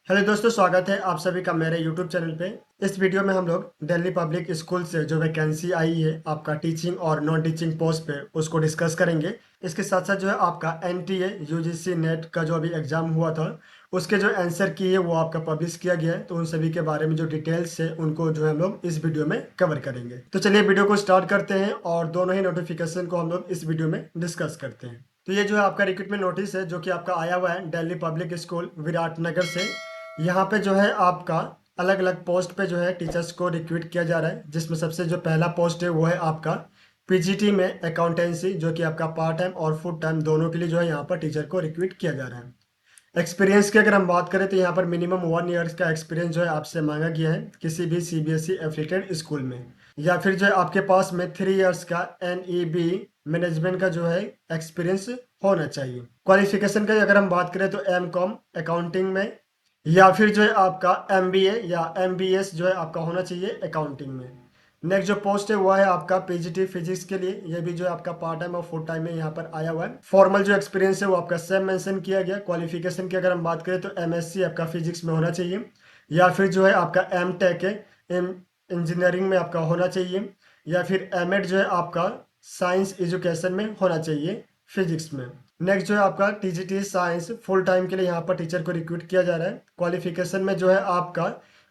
Hello दोस्तों, स्वागत है आप सभी का मेरे यूट्यूब चैनल पे। इस वीडियो में हम लोग दिल्ली पब्लिक स्कूल से जो वैकेंसी आई है आपका टीचिंग और नॉन टीचिंग पोस्ट पे उसको डिस्कस करेंगे। इसके साथ साथ जो है आपका एनटीए यूजीसी नेट का जो अभी एग्जाम हुआ था उसके जो आंसर की है वो आपका पब्लिश किया गया है, तो उन सभी के बारे में जो डिटेल्स है उनको जो है हम लोग इस वीडियो में कवर करेंगे। तो चलिए वीडियो को स्टार्ट करते हैं और दोनों ही नोटिफिकेशन को हम लोग इस वीडियो में डिस्कस करते हैं। तो ये जो है आपका रिक्रूटमेंट नोटिस है जो कि आपका आया हुआ है दिल्ली पब्लिक स्कूल विराटनगर से। यहाँ पे जो है आपका अलग अलग पोस्ट पे जो है टीचर्स को रिक्रूट किया जा रहा है, जिसमें सबसे जो पहला पोस्ट है वो है आपका पीजीटी में अकाउंटेंसी, जो कि आपका पार्ट टाइम और फुल टाइम दोनों के लिए जो है यहाँ पर टीचर को रिक्रूट किया जा रहा है। एक्सपीरियंस की अगर हम बात करें तो यहाँ पर मिनिमम 1 ईयर का एक्सपीरियंस जो है आपसे मांगा गया है किसी भी सीबीएसई एफिलिएटेड स्कूल में, या फिर जो है आपके पास में 3 ईयर्स का एनईबी मैनेजमेंट का जो है एक्सपीरियंस होना चाहिए। क्वालिफिकेशन का अगर हम बात करें तो एम कॉम अकाउंटिंग में, या फिर जो है आपका एमबीए या एमबीएस जो है आपका होना चाहिए अकाउंटिंग में। नेक्स्ट जो पोस्ट है वो है आपका पीजीटी फिजिक्स के लिए, ये भी जो है आपका पार्ट टाइम और फुल टाइम में यहाँ पर आया हुआ है। फॉर्मल जो एक्सपीरियंस है वो आपका सेम मेंशन किया गया। क्वालिफिकेशन की अगर हम बात करें तो एमएससी आपका फिजिक्स में होना चाहिए, या फिर जो है आपका एम टेक इंजीनियरिंग में आपका होना चाहिए, या फिर एमएड जो है आपका साइंस एजुकेशन में होना चाहिए फिजिक्स में। नेक्स्ट जो है आपका टीजीटी साइंस फुल टाइम के लिए यहाँ पर टीचर को रिक्रूट किया जा रहा है। क्वालिफिकेशन में जो है आपका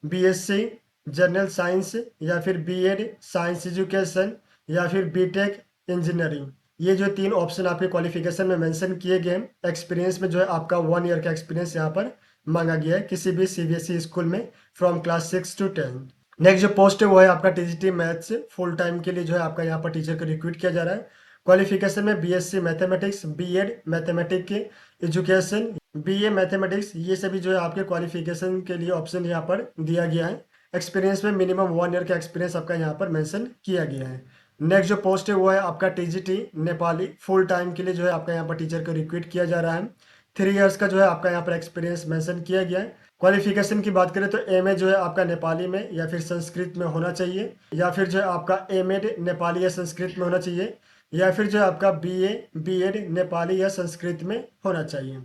बीएससी जनरल साइंस, या फिर बीएड साइंस एजुकेशन, या फिर बीटेक इंजीनियरिंग। ये जो 3 ऑप्शन आपके क्वालिफिकेशन में मेंशन किए गए हैं। एक्सपीरियंस में जो है आपका 1 ईयर का एक्सपीरियंस यहाँ पर मांगा गया है किसी भी सीबीएसई स्कूल में फ्रॉम क्लास 6 to 10। नेक्स्ट जो पोस्ट है वो है आपका टीजीटी मैथ्स फुल टाइम के लिए जो है आपका यहाँ पर टीचर को रिक्रूट किया जा रहा है। क्वालिफिकेशन में बीएससी मैथमेटिक्स, बीएड मैथमेटिक्स की एजुकेशन, बीए मैथमेटिक्स, ये सभी जो है आपके क्वालिफिकेशन के लिए ऑप्शन यहाँ पर दिया गया है। एक्सपीरियंस में मिनिमम 1 ईयर का एक्सपीरियंस आपका यहाँ पर मेंशन किया गया है। नेक्स्ट जो पोस्ट है वो है आपका टीजीटी नेपाली फुल टाइम के लिए जो है आपका यहाँ पर टीचर को रिक्रूट किया जा रहा है। 3 ईयर्स का जो है आपका यहाँ पर एक्सपीरियंस मेंशन किया गया है। क्वालिफिकेशन की बात करें तो एमए जो है आपका नेपाली में या फिर संस्कृत में होना चाहिए, या फिर जो है आपका एमएड नेपाली या संस्कृत में होना चाहिए, या फिर जो है आपका बीए बीएड नेपाली या संस्कृत में होना चाहिए।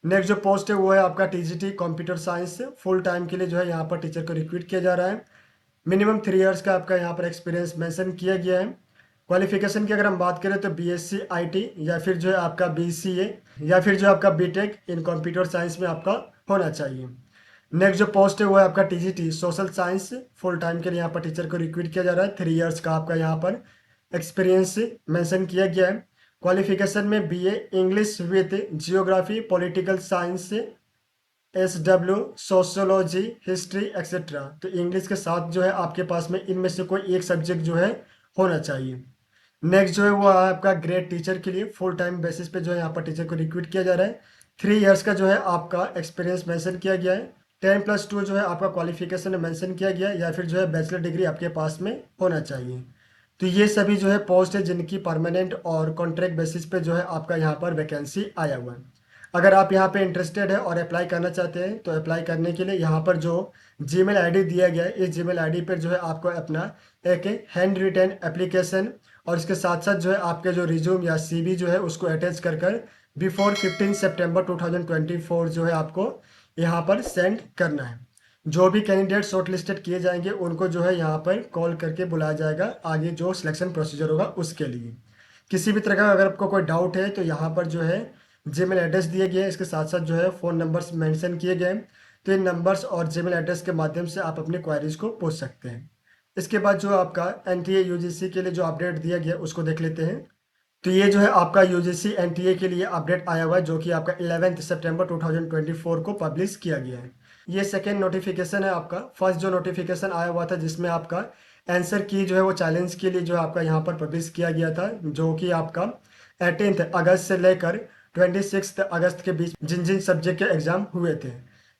नेक्स्ट जो पोस्ट है वो है आपका TGT computer science full time के लिए जो है यहाँ पर टीचर को रिक्रूट किया जा रहा है। मिनिमम 3 ईयर्स का आपका यहाँ पर एक्सपीरियंस मेंशन किया गया है। क्वालिफिकेशन की अगर हम बात करें तो बीएससी आईटी, या फिर जो है आपका बीसीए, या फिर जो है आपका बीटेक इन कंप्यूटर साइंस में आपका होना चाहिए। नेक्स्ट जो पोस्ट है वो है आपका TGT social science full time के लिए यहाँ पर टीचर को रिक्रूट किया जा रहा है। 3 ईयर्स का आपका यहाँ पर एक्सपीरियंस मेंशन किया गया है। क्वालिफिकेशन में BA English with geography political science SW sociology history etcetera, तो इंग्लिश के साथ जो है आपके पास में इनमें से कोई एक सब्जेक्ट जो है होना चाहिए। नेक्स्ट जो है वो है आपका ग्रेड टीचर के लिए फुल टाइम बेसिस पे जो है यहाँ पर टीचर को रिक्रूट किया जा रहा है। 3 ईयर्स का जो है आपका एक्सपीरियंस मेंशन किया गया है। 10+2 जो है आपका क्वालिफिकेशन में मेंशन किया गया है, या फिर जो है बैचलर डिग्री आपके पास में होना चाहिए। तो ये सभी जो है पोस्ट है जिनकी परमानेंट और कॉन्ट्रैक्ट बेसिस पे जो है आपका यहाँ पर वैकेंसी आया हुआ है। अगर आप यहाँ पे इंटरेस्टेड है और अप्लाई करना चाहते हैं तो अप्लाई करने के लिए यहाँ पर जो जीमेल आईडी दिया गया है, इस जीमेल आईडी पर जो है आपको अपना एक हैंड रिटन एप्लीकेशन और इसके साथ साथ जो है आपके जो रिज्यूम या सीवी जो है उसको अटैच कर बिफोर 15 सितंबर 2024 जो है आपको यहाँ पर सेंड करना है। जो भी कैंडिडेट शॉर्टलिस्टेड किए जाएंगे उनको जो है यहाँ पर कॉल करके बुलाया जाएगा आगे जो सिलेक्शन प्रोसीजर होगा उसके लिए। किसी भी तरह का अगर आपको कोई डाउट है तो यहाँ पर जो है जीमेल एड्रेस दिए गए हैं, इसके साथ साथ जो है फ़ोन नंबर्स मेंशन किए गए हैं। तो इन नंबर्स और जीमेल एड्रेस के माध्यम से आप अपनी क्वायरीज को पूछ सकते हैं। इसके बाद जो आपका एनटीए यूजीसी के लिए जो अपडेट दिया गया उसको देख लेते हैं। तो ये जो है आपका यूजीसी एनटीए के लिए अपडेट आया हुआ है जो कि आपका 11 सितंबर 2024 को पब्लिश किया गया है। ये सेकेंड नोटिफिकेशन है आपका। फर्स्ट जो नोटिफिकेशन आया हुआ था जिसमें आपका आंसर की जो है वो चैलेंज के लिए जो है आपका यहाँ पर पब्लिश किया गया था, जो कि आपका 18 अगस्त से लेकर 26 अगस्त के बीच जिन जिन सब्जेक्ट के एग्जाम हुए थे।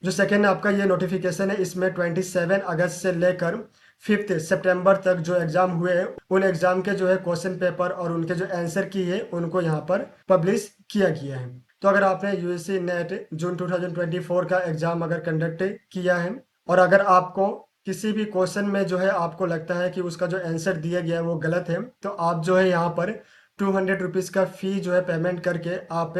जो सेकेंड आपका ये नोटिफिकेशन है इसमें 27 अगस्त से लेकर 5 सितंबर तक जो एग्जाम हुए हैं उन एग्जाम के जो है क्वेश्चन पेपर और उनके जो आंसर की है उनको यहाँ पर पब्लिश किया गया है। तो अगर आपने यूजीसी नेट जून 2024 का एग्जाम अगर कंडक्ट किया है और अगर आपको किसी भी क्वेश्चन में जो है आपको लगता है कि उसका जो आंसर दिया गया है वो गलत है, तो आप जो है यहाँ पर 200 रुपीज़ का फी जो है पेमेंट करके आप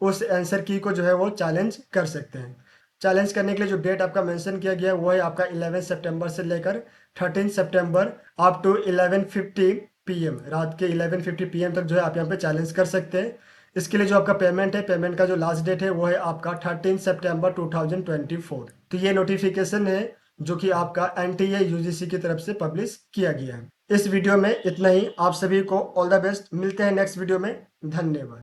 उस आंसर की को जो है वो चैलेंज कर सकते हैं। चैलेंज करने के लिए जो डेट आपका मेंशन किया गया है वो है आपका 11 सितंबर से लेकर 13 सितंबर अप टू 11:50 PM, रात के 11:50 PM तक जो है आप यहाँ पे चैलेंज कर सकते हैं। इसके लिए जो आपका पेमेंट है, पेमेंट का जो लास्ट डेट है वो है आपका 13 सितंबर 2024। तो ये नोटिफिकेशन है जो कि आपका NTA UGC की तरफ से पब्लिश किया गया है। इस वीडियो में इतना ही। आप सभी को ऑल द बेस्ट। मिलते हैं नेक्स्ट वीडियो में। धन्यवाद।